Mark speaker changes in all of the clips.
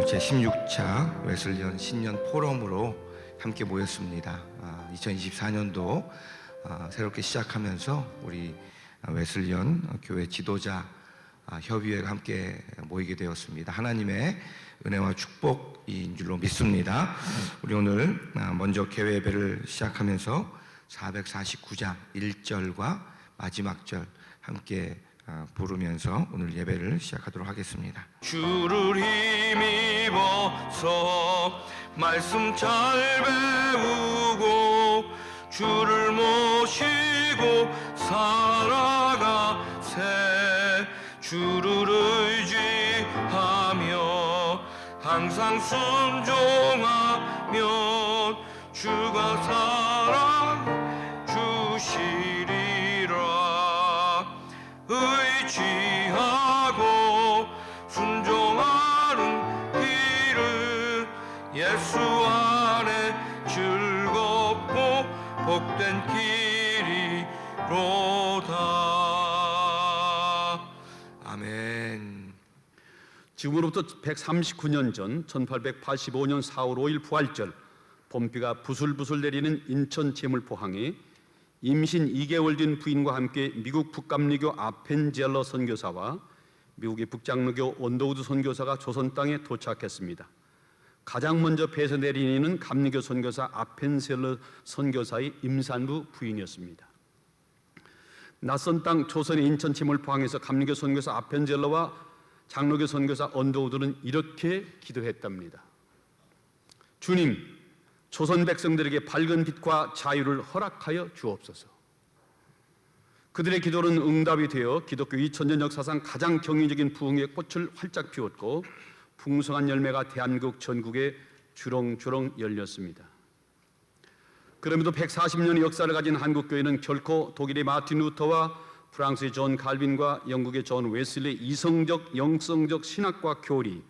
Speaker 1: 제16차 웨슬리언 신년 포럼으로 함께 모였습니다. 2024년도 새롭게 시작하면서 우리 웨슬리언 교회 지도자 협의회가 함께 모이게 되었습니다. 하나님의 은혜와 축복인 줄로 믿습니다. 우리 오늘 먼저 개회 예배를 시작하면서 449장 1절과 마지막 절 함께 부르면서 오늘 예배를 시작하도록 하겠습니다.
Speaker 2: 주를 힘입어서 말씀 잘 배우고 주를 모시고 살아가세. 주를 의지하며 항상 순종하면 주가 사랑 주시리라. 의지하고 순종하는 길은 예수 안에 즐겁고 복된 길이로다.
Speaker 1: 아멘.
Speaker 3: 지금으로부터 139년 전 1885년 4월 5일 부활절 봄비가 부슬부슬 내리는 인천 제물포항에 임신 2개월 된 부인과 함께 미국 북감리교 아펜젤러 선교사와 미국의 북장로교 원더우드 선교사가 조선 땅에 도착했습니다. 가장 먼저 배에서 내리는 감리교 선교사 아펜젤러 선교사의 임산부 부인이었습니다. 낯선 땅 조선의 인천 제물포항에서 감리교 선교사 아펜젤러와 장로교 선교사 원더우드는 이렇게 기도했답니다. 주님, 조선 백성들에게 밝은 빛과 자유를 허락하여 주옵소서. 그들의 기도는 응답이 되어 기독교 2000년 역사상 가장 경이적인 부흥의 꽃을 활짝 피웠고 풍성한 열매가 대한민국 전국에 주렁주렁 열렸습니다. 그럼에도 140년의 역사를 가진 한국교회는 결코 독일의 마틴 루터와 프랑스의 존 칼빈과 영국의 존 웨슬리의 이성적, 영성적 신학과 교리,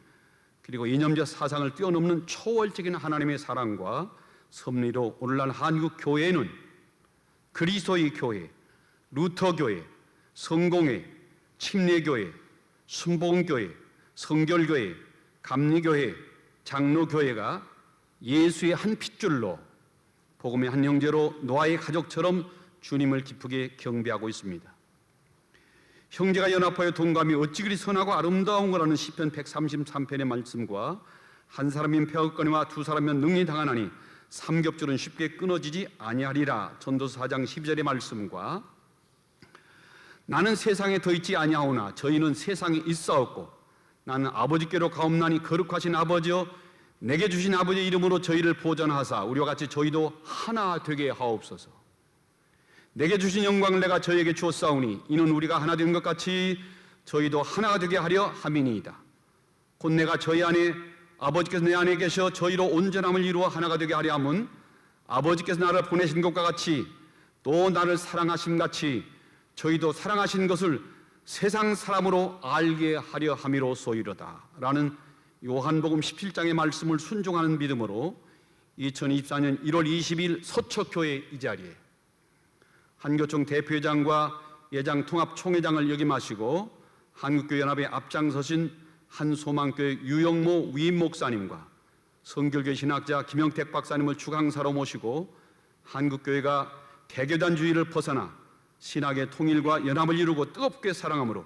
Speaker 3: 그리고 이념적 사상을 뛰어넘는 초월적인 하나님의 사랑과 섭리로 오늘날 한국 교회는 그리스도의 교회, 루터교회, 성공회, 침례교회, 순복음교회, 성결교회, 감리교회, 장로교회가 예수의 한 핏줄로 복음의 한 형제로 노아의 가족처럼 주님을 기쁘게 경배하고 있습니다. 형제가 연합하여 동감이 어찌 그리 선하고 아름다운 거라는 시편 133편의 말씀과 한 사람이면 패하거니와 두 사람이면 능히 당하나니 삼겹줄은 쉽게 끊어지지 아니하리라 전도서 4장 12절의 말씀과 나는 세상에 더 있지 아니하오나 저희는 세상에 있사옵고 나는 아버지께로 가옵나니 거룩하신 아버지여 내게 주신 아버지의 이름으로 저희를 보전하사 우리와 같이 저희도 하나 되게 하옵소서. 내게 주신 영광을 내가 저희에게 주었사오니 이는 우리가 하나 된 것 같이 저희도 하나가 되게 하려 함이니이다. 곧 내가 저희 안에 아버지께서 내 안에 계셔 저희로 온전함을 이루어 하나가 되게 하려 함은 아버지께서 나를 보내신 것과 같이 또 나를 사랑하심 같이 저희도 사랑하신 것을 세상 사람으로 알게 하려 함이로소이로다 라는 요한복음 17장의 말씀을 순종하는 믿음으로 2024년 1월 20일 서초교회 이 자리에 한교총 대표회장과 예장 통합총회장을 역임하시고 한국교연합의 앞장서신 한소망교회 유영모 위임 목사님과 성결교회 신학자 김영택 박사님을 주강사로 모시고 한국교회가 개교단주의를 벗어나 신학의 통일과 연합을 이루고 뜨겁게 사랑함으로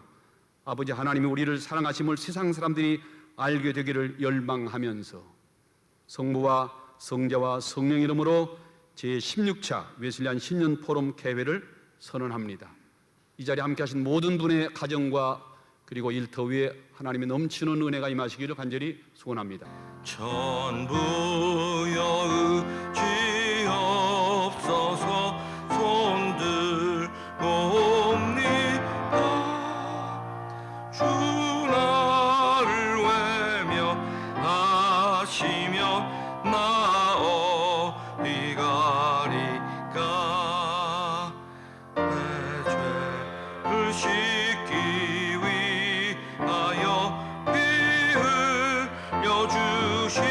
Speaker 3: 아버지 하나님이 우리를 사랑하심을 세상 사람들이 알게 되기를 열망하면서 성부와 성자와 성령 이름으로 제16차 웨슬리안 신년 포럼 개회를 선언합니다. 이 자리에 함께 하신 모든 분의 가정과 그리고 일터 위에 하나님의 넘치는 은혜가 임하시기를 간절히 소원합니다.
Speaker 2: 전부여 의지없어서 손들옵니다. 주 나를 외면하시며 나 어디 가리까. 내 죄를 씻기 위하여 피 흘려주신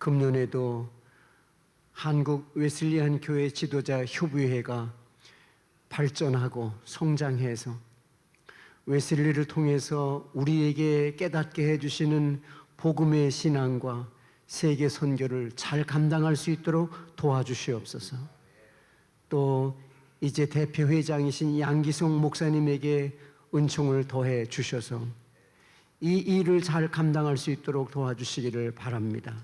Speaker 4: 금년에도 한국 웨슬리안 교회 지도자 협의회가 발전하고 성장해서 웨슬리를 통해서 우리에게 깨닫게 해주시는 복음의 신앙과 세계 선교를 잘 감당할 수 있도록 도와주시옵소서. 또 이제 대표회장이신 양기성 목사님에게 은총을 더해 주셔서 이 일을 잘 감당할 수 있도록 도와주시기를 바랍니다.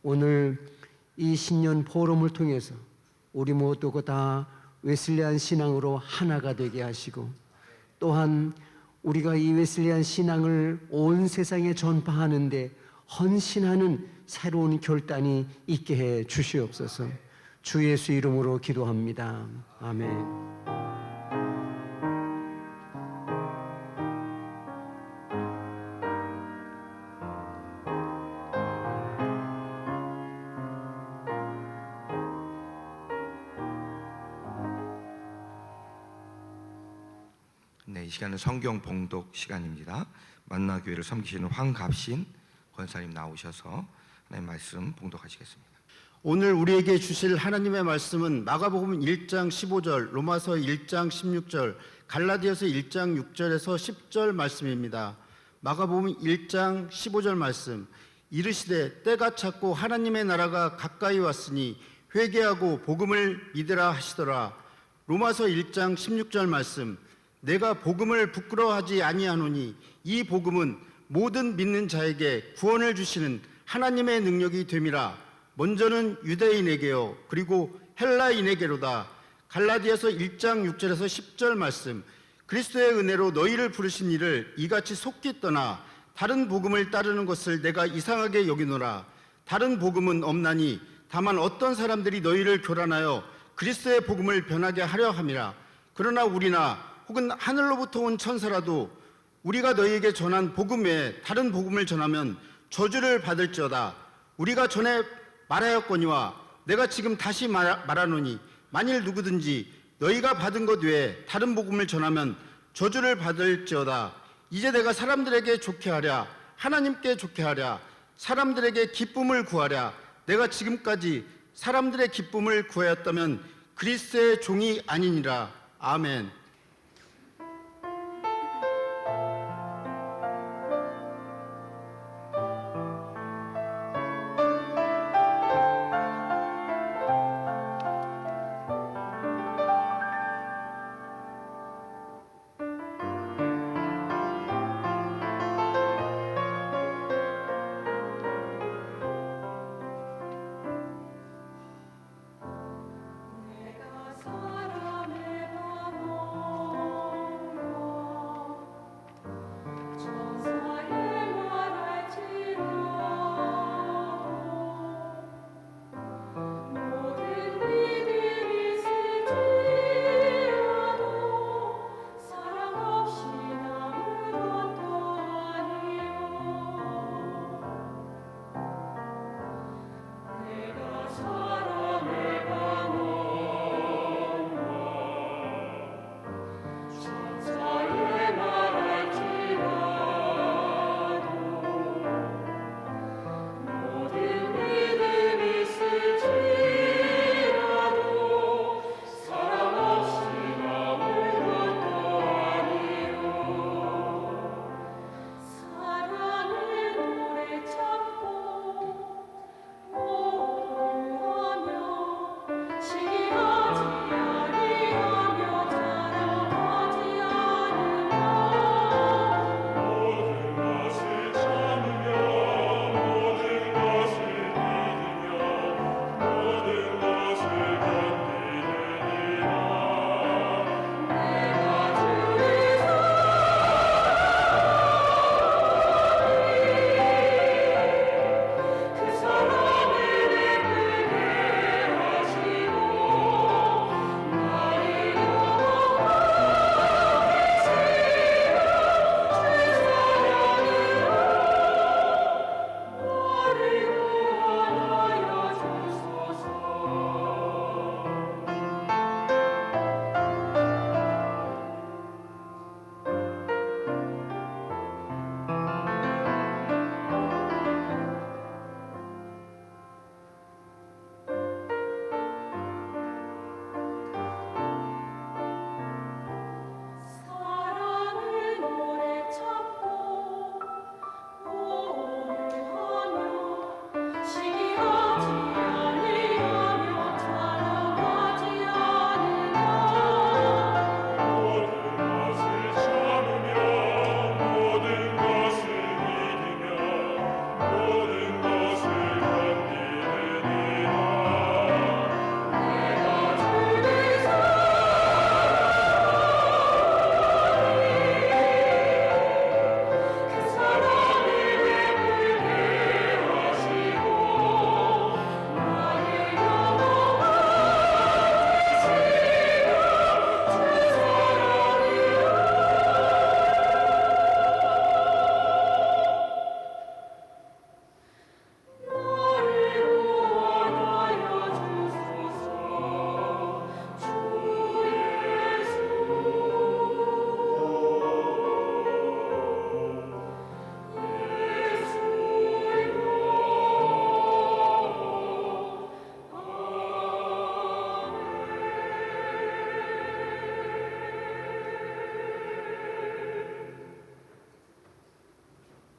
Speaker 4: 오늘 이 신년 포럼을 통해서 우리 모두가 다 웨슬리안 신앙으로 하나가 되게 하시고, 또한 우리가 이 웨슬리안 신앙을 온 세상에 전파하는데 헌신하는 새로운 결단이 있게 해 주시옵소서. 주 예수 이름으로 기도합니다. 아멘.
Speaker 1: 네, 이 시간은 성경 봉독 시간입니다. 만나교회를 섬기시는 황갑신 권사님 나오셔서 하나님 말씀 봉독하시겠습니다.
Speaker 5: 오늘 우리에게 주실 하나님의 말씀은 마가복음 1장 15절, 로마서 1장 16절, 갈라디아서 1장 6절에서 10절 말씀입니다. 마가복음 1장 15절 말씀, 이르시되 때가 찼고 하나님의 나라가 가까이 왔으니 회개하고 복음을 믿으라 하시더라. 로마서 1장 16절 말씀, 내가 복음을 부끄러워하지 아니하노니 이 복음은 모든 믿는 자에게 구원을 주시는 하나님의 능력이 됨이라. 먼저는 유대인에게요 그리고 헬라인에게로다. 갈라디아서 1장 6절에서 10절 말씀, 그리스도의 은혜로 너희를 부르신 이를 이같이 속기 떠나 다른 복음을 따르는 것을 내가 이상하게 여기노라. 다른 복음은 없나니 다만 어떤 사람들이 너희를 교란하여 그리스도의 복음을 변하게 하려 함이라. 그러나 우리나 혹은 하늘로부터 온 천사라도 우리가 너희에게 전한 복음 외에 다른 복음을 전하면 저주를 받을지어다. 우리가 전에 말하였거니와 내가 지금 다시 말하노니 만일 누구든지 너희가 받은 것 외에 다른 복음을 전하면 저주를 받을지어다. 이제 내가 사람들에게 좋게 하랴, 하나님께 좋게 하랴, 사람들에게 기쁨을 구하랴. 내가 지금까지 사람들의 기쁨을 구하였다면 그리스도의 종이 아니니라. 아멘.
Speaker 6: 사람의 바보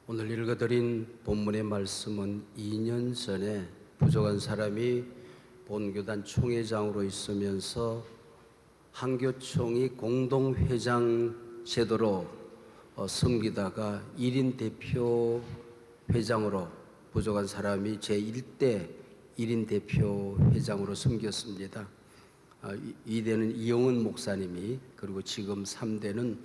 Speaker 6: 오늘 읽어드린 본문의 말씀은 2년 전에 부족한 사람이 본교단 총회장으로 있으면서 한교총이 공동회장 제도로 섬기다가 1인 대표 회장으로 부족한 사람이 제1대 1인 대표 회장으로 섬겼습니다. 2대는 이영은 목사님이, 그리고 지금 3대는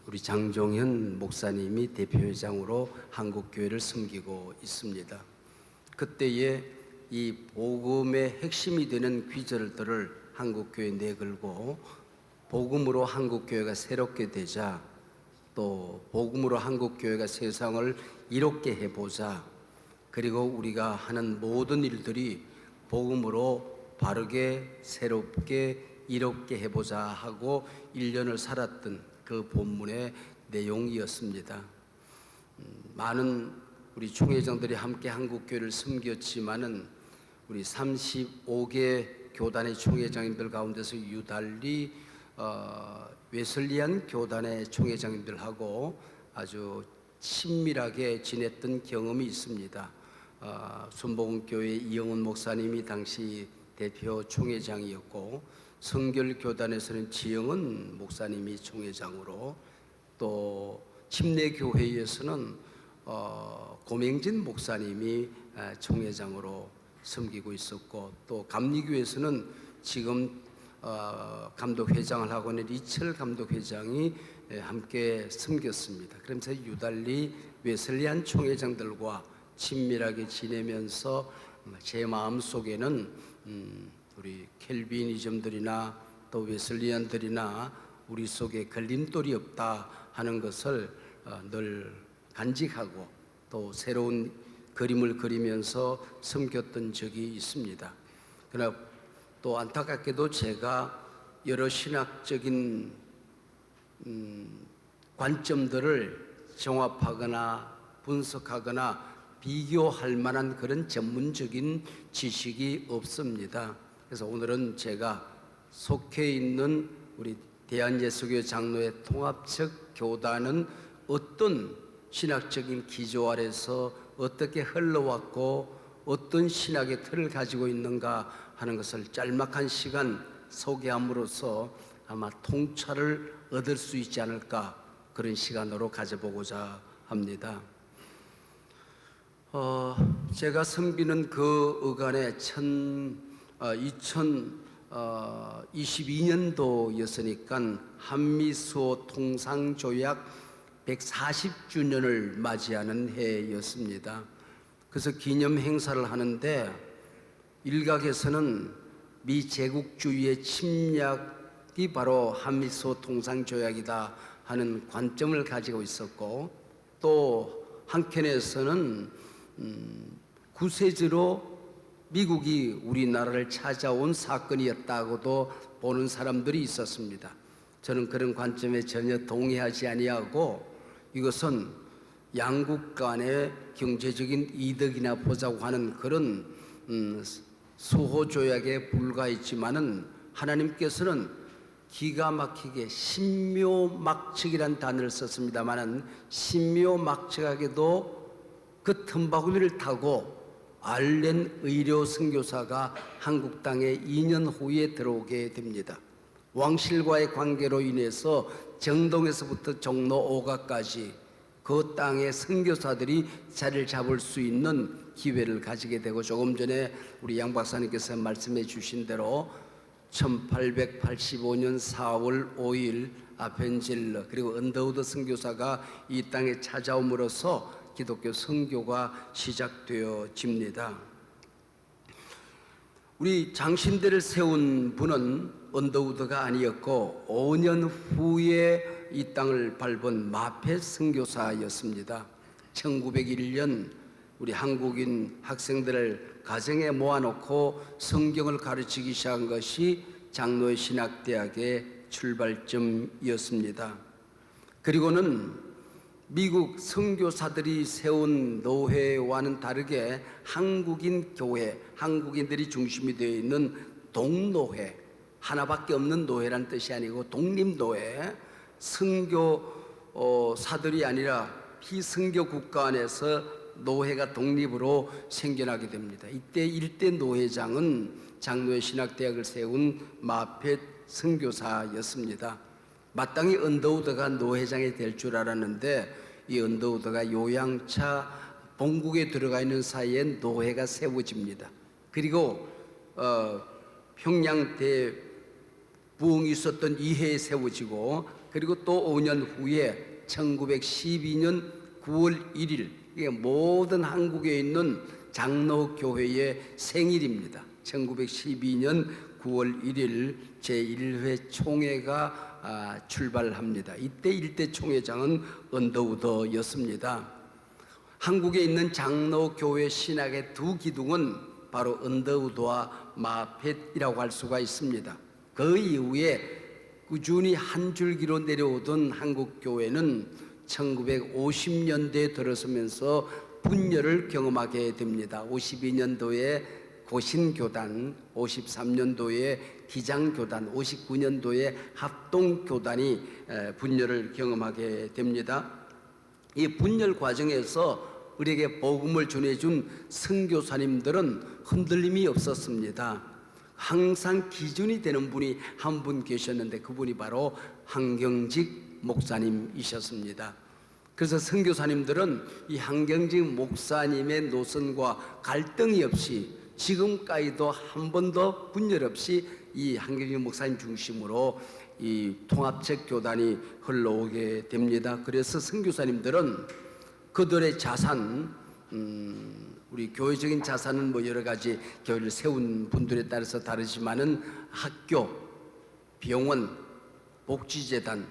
Speaker 6: 우리 장종현 목사님이 대표회장으로 한국교회를 섬기고 있습니다. 그때에 이 복음의 핵심이 되는 귀절들을 한국교회에 내걸고 복음으로 한국교회가 새롭게 되자, 또 복음으로 한국교회가 세상을 이롭게 해보자, 그리고 우리가 하는 모든 일들이 복음으로 바르게 새롭게 이롭게 해보자 하고 1년을 살았던 그 본문의 내용이었습니다. 많은 우리 총회장들이 함께 한국교회를 섬겼지만은 우리 35개 교단의 총회장님들 가운데서 유달리 웨슬리안 교단의 총회장님들하고 아주 친밀하게 지냈던 경험이 있습니다. 순복음교회 이영훈 목사님이 당시 대표 총회장이었고, 성결교단에서는 지영은 목사님이 총회장으로, 또 침례교회에서는 고명진 목사님이 총회장으로 섬기고 있었고, 또 감리교회에서는 지금 감독회장을 하고 있는 이철 감독회장이 함께 섬겼습니다. 그러면서 유달리 웨슬리안 총회장들과 친밀하게 지내면서 제 마음속에는 우리 켈비니즘들이나 또 웨슬리안들이나 우리 속에 걸림돌이 없다 하는 것을 늘 간직하고 또 새로운 그림을 그리면서 섬겼던 적이 있습니다. 그러나 또 안타깝게도 제가 여러 신학적인 관점들을 정합하거나 분석하거나 비교할 만한 그런 전문적인 지식이 없습니다. 그래서 오늘은 제가 속해 있는 우리 대한예수교 장로회 통합적 교단은 어떤 신학적인 기조 아래서 어떻게 흘러왔고 어떤 신학의 틀을 가지고 있는가 하는 것을 짤막한 시간 소개함으로써 아마 통찰을 얻을 수 있지 않을까, 그런 시간으로 가져보고자 합니다. 제가 섬기는 그 의관에 2022년도였으니까 한미수호 통상조약 140주년을 맞이하는 해였습니다. 그래서 기념 행사를 하는데 일각에서는 미 제국주의의 침략이 바로 한미수호 통상조약이다 하는 관점을 가지고 있었고, 또 한켠에서는 구세주로 미국이 우리나라를 찾아온 사건이었다고도 보는 사람들이 있었습니다. 저는 그런 관점에 전혀 동의하지 아니하고, 이것은 양국 간의 경제적인 이득이나 보자고 하는 그런 수호조약에 불과했지만은 하나님께서는 기가 막히게 신묘막측이라는 단어를 썼습니다만은 신묘막측하게도 그 틈바구니를 타고 알렌 의료 선교사가 한국 땅에 2년 후에 들어오게 됩니다. 왕실과의 관계로 인해서 정동에서부터 종로 5가까지 그 땅의 선교사들이 자리를 잡을 수 있는 기회를 가지게 되고, 조금 전에 우리 양 박사님께서 말씀해 주신 대로 1885년 4월 5일 아펜젤러 그리고 언더우드 선교사가 이 땅에 찾아옴으로써 기독교 선교가 시작되어집니다. 우리 장신대를 세운 분은 언더우드가 아니었고 5년 후에 이 땅을 밟은 마페 선교사였습니다. 1901년 우리 한국인 학생들을 가정에 모아놓고 성경을 가르치기 시작한 것이 장로의 신학대학의 출발점이었습니다. 그리고는 미국 선교사들이 세운 노회와는 다르게 한국인 교회, 한국인들이 중심이 되어 있는 동노회, 하나밖에 없는 노회란 뜻이 아니고 독립노회, 선교사들이 아니라 피선교 국가 안에서 노회가 독립으로 생겨나게 됩니다. 이때 일대 노회장은 장로회 신학대학을 세운 마펫 선교사였습니다. 마땅히 언더우드가 노회장이 될 줄 알았는데 이 언더우드가 요양차 본국에 들어가 있는 사이에 노회가 세워집니다. 그리고 평양대 부흥이 있었던 이해에 세워지고, 그리고 또 5년 후에 1912년 9월 1일, 이게 모든 한국에 있는 장로교회의 생일입니다. 1912년 9월 1일 제1회 총회가 출발합니다. 이때 일대 총회장은 언더우더였습니다. 한국에 있는 장로교회 신학의 두 기둥은 바로 언더우드와 마펫이라고 할 수가 있습니다. 그 이후에 꾸준히 한 줄기로 내려오던 한국교회는 1950년대에 들어서면서 분열을 경험하게 됩니다. 52년도에 고신교단, 53년도에 기장교단, 59년도에 합동교단이 분열을 경험하게 됩니다. 이 분열 과정에서 우리에게 복음을 전해준 선교사님들은 흔들림이 없었습니다. 항상 기준이 되는 분이 한 분 계셨는데 그분이 바로 한경직 목사님이셨습니다. 그래서 선교사님들은 이 한경직 목사님의 노선과 갈등이 없이 지금까지도 한 번도 분열 없이 이 한경직 목사님 중심으로 이 통합적 교단이 흘러오게 됩니다. 그래서 선교사님들은 그들의 자산, 우리 교회적인 자산은 뭐 여러 가지 교회를 세운 분들에 따라서 다르지만은 학교, 병원, 복지재단,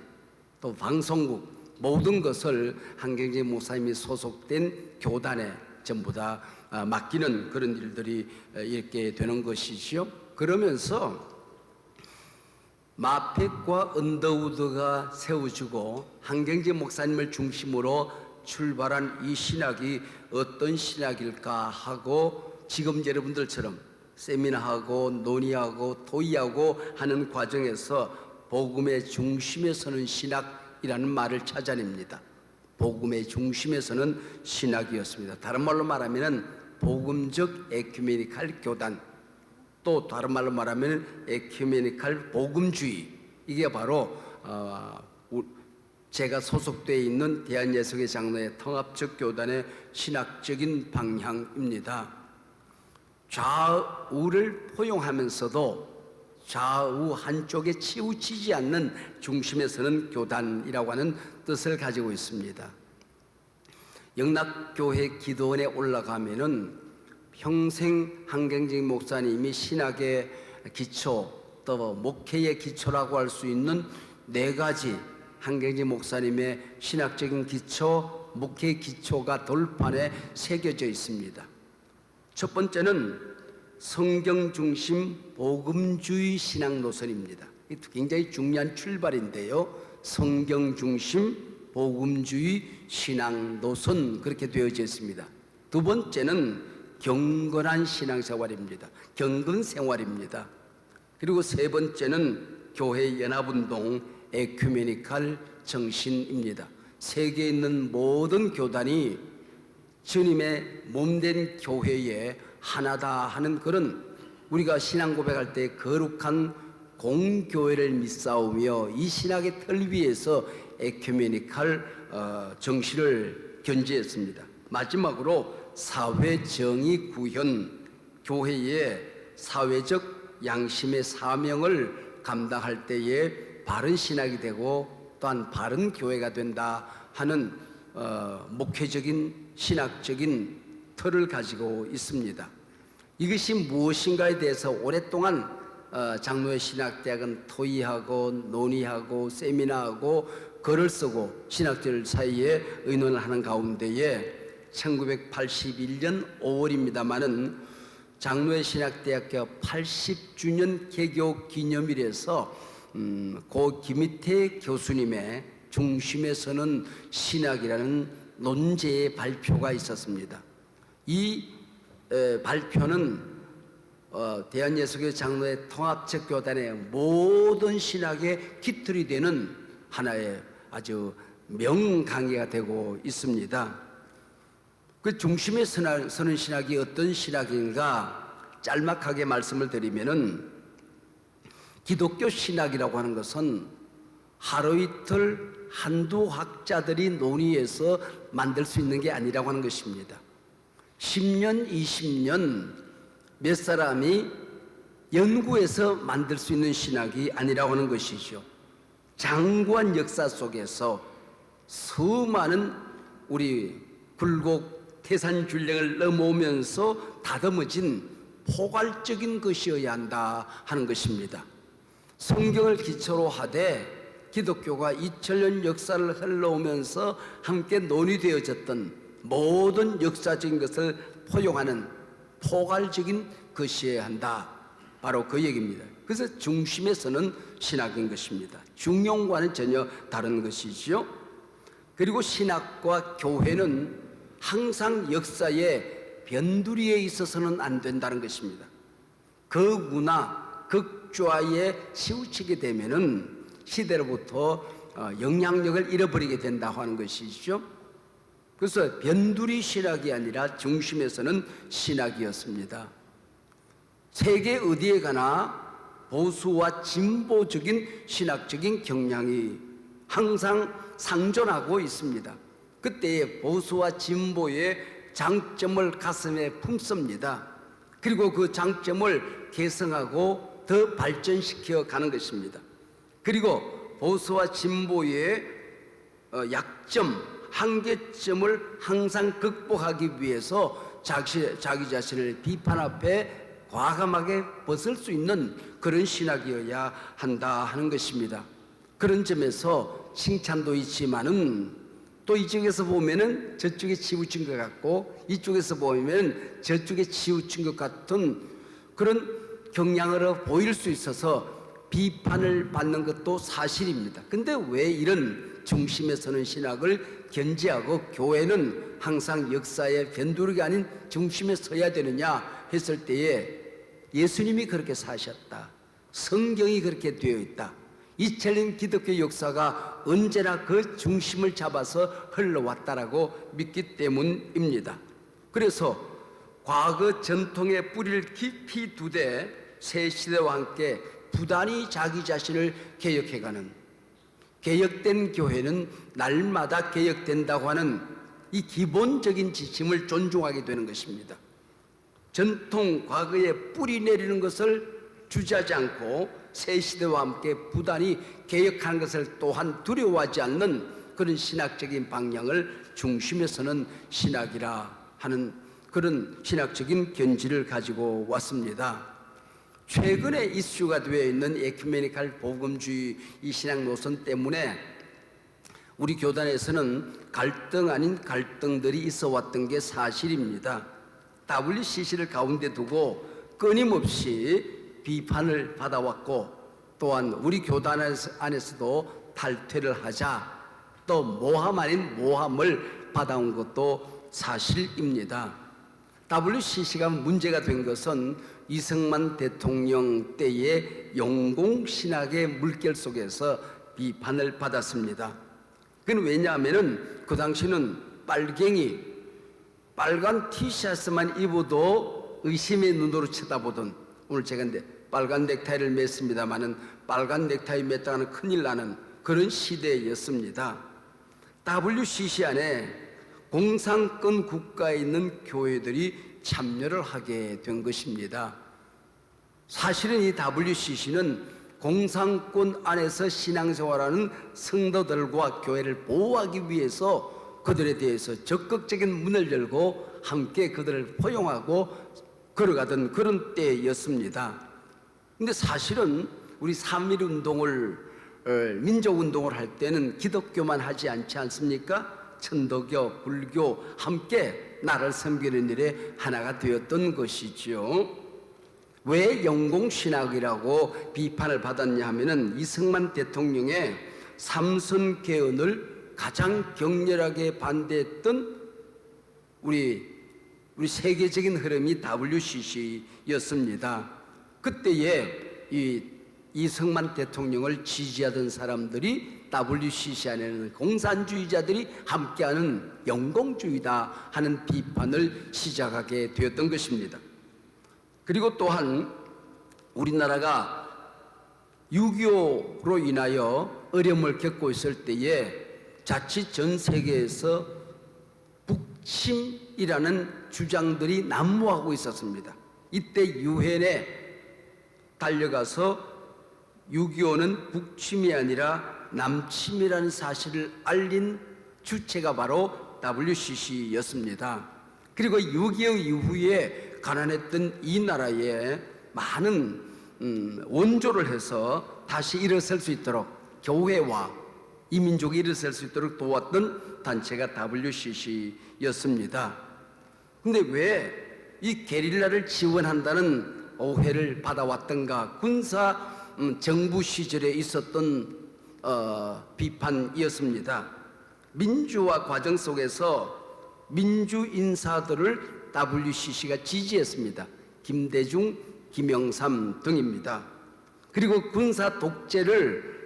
Speaker 6: 또 방송국 모든 것을 한경직 목사님이 소속된 교단에 전부 다 맡기는 그런 일들이 이렇게 되는 것이지요. 그러면서 마펫과 언더우드가 세워지고 한경직 목사님을 중심으로 출발한 이 신학이 어떤 신학일까 하고 지금 여러분들처럼 세미나하고 논의하고 토의하고 하는 과정에서 복음의 중심에 서는 신학이라는 말을 찾아냅니다. 복음의 중심에 서는 신학이었습니다. 다른 말로 말하면 복음적 에큐메니칼 교단, 또 다른 말로 말하면 에큐메니칼 복음주의, 이게 바로 제가 소속되어 있는 대한예수교 장로회 통합적 교단의 신학적인 방향입니다. 좌우를 포용하면서도 좌우 한쪽에 치우치지 않는 중심에 서는 교단이라고 하는 뜻을 가지고 있습니다. 영락교회 기도원에 올라가면은 평생 한경직 목사님이 신학의 기초, 또 목회의 기초라고 할 수 있는 네 가지 한경직 목사님의 신학적인 기초, 목회 기초가 돌판에 새겨져 있습니다. 첫 번째는 성경 중심 복음주의 신학 노선입니다. 이 굉장히 중요한 출발인데요. 성경 중심 복음주의 신학 노선, 그렇게 되어져 있습니다. 두 번째는 경건한 신앙생활입니다. 경건생활입니다. 그리고 세 번째는 교회 연합운동 에큐메니칼 정신입니다. 세계에 있는 모든 교단이 주님의 몸된 교회에 하나다 하는 그런, 우리가 신앙 고백할 때 거룩한 공교회를 믿사오며 이 신학의 틀 위에서 에큐메니칼 정신을 견지했습니다. 마지막으로 사회정의 구현, 교회의 사회적 양심의 사명을 감당할 때에 바른 신학이 되고 또한 바른 교회가 된다 하는 목회적인 신학적인 틀을 가지고 있습니다. 이것이 무엇인가에 대해서 오랫동안 장로회 신학대학은 토의하고 논의하고 세미나하고 글을 쓰고 신학者사이에 의논을 하는 가운데에 1981년 5월입니다마는 장로회 신학대학교 80주년 개교 기념일에서 고 김희태 교수님의 중심에 서는 신학이라는 논제의 발표가 있었습니다. 이 발표는 대한예수교 장로회 통합적 교단의 모든 신학의 깃틀이 되는 하나의 아주 명강의가 되고 있습니다. 그 중심에 서는 신학이 어떤 신학인가 짤막하게 말씀을 드리면은, 기독교 신학이라고 하는 것은 하루 이틀 한두 학자들이 논의해서 만들 수 있는 게 아니라고 하는 것입니다. 10년, 20년 몇 사람이 연구해서 만들 수 있는 신학이 아니라고 하는 것이죠. 장구한 역사 속에서 수많은 우리 굴곡 태산줄령을 넘어오면서 다듬어진 포괄적인 것이어야 한다 하는 것입니다. 성경을 기초로 하되 기독교가 2000년 역사를 흘러오면서 함께 논의되어졌던 모든 역사적인 것을 포용하는 포괄적인 것이어야 한다, 바로 그 얘기입니다. 그래서 중심에 서는 신학인 것입니다. 중용과는 전혀 다른 것이지요. 그리고 신학과 교회는 항상 역사의 변두리에 있어서는 안 된다는 것입니다. 극우나 극좌에 치우치게 되면은 시대로부터 영향력을 잃어버리게 된다고 하는 것이죠. 그래서 변두리 신학이 아니라 중심에서는 신학이었습니다. 세계 어디에 가나 보수와 진보적인 신학적인 경향이 항상 상존하고 있습니다. 그때의 보수와 진보의 장점을 가슴에 품습니다. 그리고 그 장점을 개성하고 더 발전시켜 가는 것입니다. 그리고 보수와 진보의 약점, 한계점을 항상 극복하기 위해서 자기 자신을 비판 앞에 과감하게 벗을 수 있는 그런 신학이어야 한다 하는 것입니다. 그런 점에서 칭찬도 있지만은 또 이쪽에서 보면은 저쪽에 치우친 것 같고 이쪽에서 보면 저쪽에 치우친 것 같은 그런 경향으로 보일 수 있어서 비판을 받는 것도 사실입니다. 근데 왜 이런 중심에 서는 신학을 견지하고 교회는 항상 역사의 변두리가 아닌 중심에 서야 되느냐 했을 때에, 예수님이 그렇게 사셨다, 성경이 그렇게 되어 있다, 2000년 기독교 역사가 언제나 그 중심을 잡아서 흘러왔다라고 믿기 때문입니다. 그래서 과거 전통의 뿌리를 깊이 두되 새 시대와 함께 부단히 자기 자신을 개혁해가는, 개혁된 교회는 날마다 개혁된다고 하는 이 기본적인 지침을 존중하게 되는 것입니다. 전통 과거에 뿌리 내리는 것을 주저하지 않고 새 시대와 함께 부단히 개혁하는 것을 또한 두려워하지 않는 그런 신학적인 방향을 중심에 서는 신학이라 하는 그런 신학적인 견지를 가지고 왔습니다. 최근에 이슈가 되어 있는 에큐메니칼 복음주의 이 신학 노선 때문에 우리 교단에서는 갈등 아닌 갈등들이 있어 왔던 게 사실입니다. WCC를 가운데 두고 끊임없이 비판을 받아왔고, 또한 우리 교단 안에서도 탈퇴를 하자, 또 모함 아닌 모함을 받아온 것도 사실입니다. WCC가 문제가 된 것은 이승만 대통령 때의 영공신학의 물결 속에서 비판을 받았습니다. 그건 왜냐하면 그 당시는 빨간 티셔츠만 입어도 의심의 눈으로 쳐다보던, 오늘 제가 근데 빨간 넥타이를 맸습니다마는 빨간 넥타이 맸다가는 큰일 나는 그런 시대였습니다. WCC 안에 공산권 국가에 있는 교회들이 참여를 하게 된 것입니다. 사실은 이 WCC는 공산권 안에서 신앙생활하는 성도들과 교회를 보호하기 위해서 그들에 대해서 적극적인 문을 열고 함께 그들을 포용하고 걸어가던 그런 때였습니다. 근데 사실은 우리 3.1운동을 민족운동을 할 때는 기독교만 하지 않지 않습니까? 천도교, 불교 함께 나라를 섬기는 일에 하나가 되었던 것이죠. 왜 영공신학이라고 비판을 받았냐 하면은 이승만 대통령의 삼선 개헌을 가장 격렬하게 반대했던 우리 세계적인 흐름이 WCC였습니다. 그때에 이 이승만 대통령을 지지하던 사람들이 WCC 안에는 공산주의자들이 함께하는 영공주의다 하는 비판을 시작하게 되었던 것입니다. 그리고 또한 우리나라가 6.25로 인하여 어려움을 겪고 있을 때에 자칫 전 세계에서 북침이라는 주장들이 난무하고 있었습니다. 이때 유엔에 달려가서 6.25는 북침이 아니라 남침이라는 사실을 알린 주체가 바로 WCC였습니다. 그리고 6.25 이후에 가난했던 이 나라에 많은 원조를 해서 다시 일어설 수 있도록 교회와 이민족이 일어설 수 있도록 도왔던 단체가 WCC였습니다. 근데 왜 이 게릴라를 지원한다는 오해를 받아왔던가? 군사 정부 시절에 있었던 비판이었습니다. 민주화 과정 속에서 민주 인사들을 WCC가 지지했습니다. 김대중, 김영삼 등입니다. 그리고 군사 독재를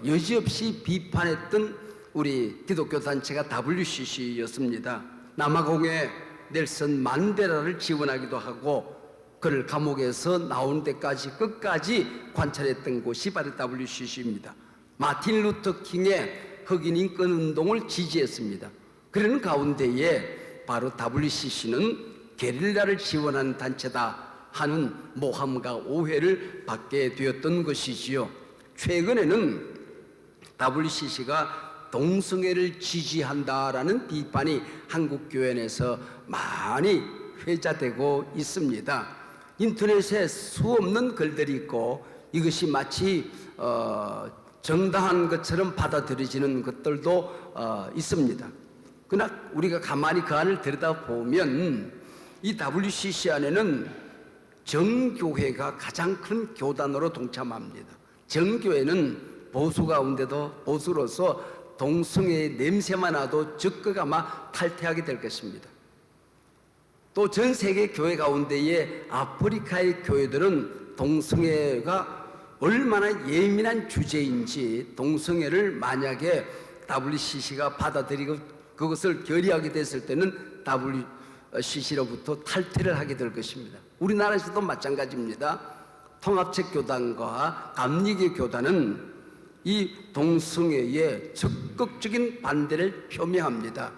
Speaker 6: 여지없이 비판했던 우리 기독교 단체가 WCC였습니다. 남아공에 넬슨 만데라를 지원하기도 하고 그를 감옥에서 나온 데까지 끝까지 관찰했던 곳이 바로 WCC입니다. 마틴 루터 킹의 흑인 인권 운동을 지지했습니다. 그런 가운데에 바로 WCC는 게릴라를 지원하는 단체다 하는 모함과 오해를 받게 되었던 것이지요. 최근에는 WCC가 동성애를 지지한다라는 비판이 한국 교회 내에서 많이 회자되고 있습니다. 인터넷에 수없는 글들이 있고 이것이 마치 정당한 것처럼 받아들여지는 것들도 있습니다. 그러나 우리가 가만히 그 안을 들여다보면 이 WCC 안에는 정교회가 가장 큰 교단으로 동참합니다. 정교회는 보수 가운데도 보수로서 동성애의 냄새만 나도 적극 아마 탈퇴하게 될 것입니다. 또 전 세계 교회 가운데에 아프리카의 교회들은 동성애가 얼마나 예민한 주제인지 동성애를 만약에 WCC가 받아들이고 그것을 결의하게 됐을 때는 WCC로부터 탈퇴를 하게 될 것입니다. 우리나라에서도 마찬가지입니다. 통합책교단과 감리교 교단은 이 동성애에 적극적인 반대를 표명합니다.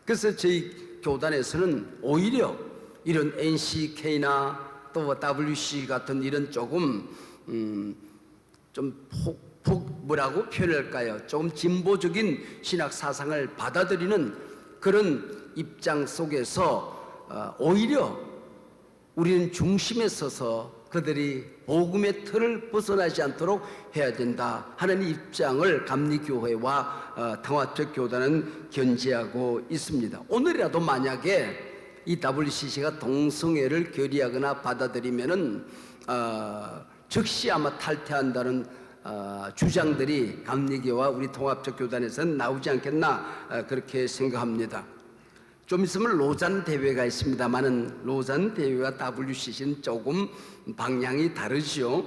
Speaker 6: 그래서 저희 교단에서는 오히려 이런 NCK나 또 WC 같은 이런 조금 뭐라고 표현할까요? 조금 진보적인 신학 사상을 받아들이는 그런 입장 속에서 오히려 우리는 중심에 서서 그들이 복음의 틀을 벗어나지 않도록 해야 된다 하는 입장을 감리교회와 통합적 교단은 견지하고 있습니다. 오늘이라도 만약에 이 WCC가 동성애를 결의하거나 받아들이면은 즉시 아마 탈퇴한다는 주장들이 감리교와 우리 통합적 교단에서는 나오지 않겠나 그렇게 생각합니다. 좀 있으면 로잔 대회가 있습니다만은 로잔 대회와 WCC는 조금 방향이 다르죠.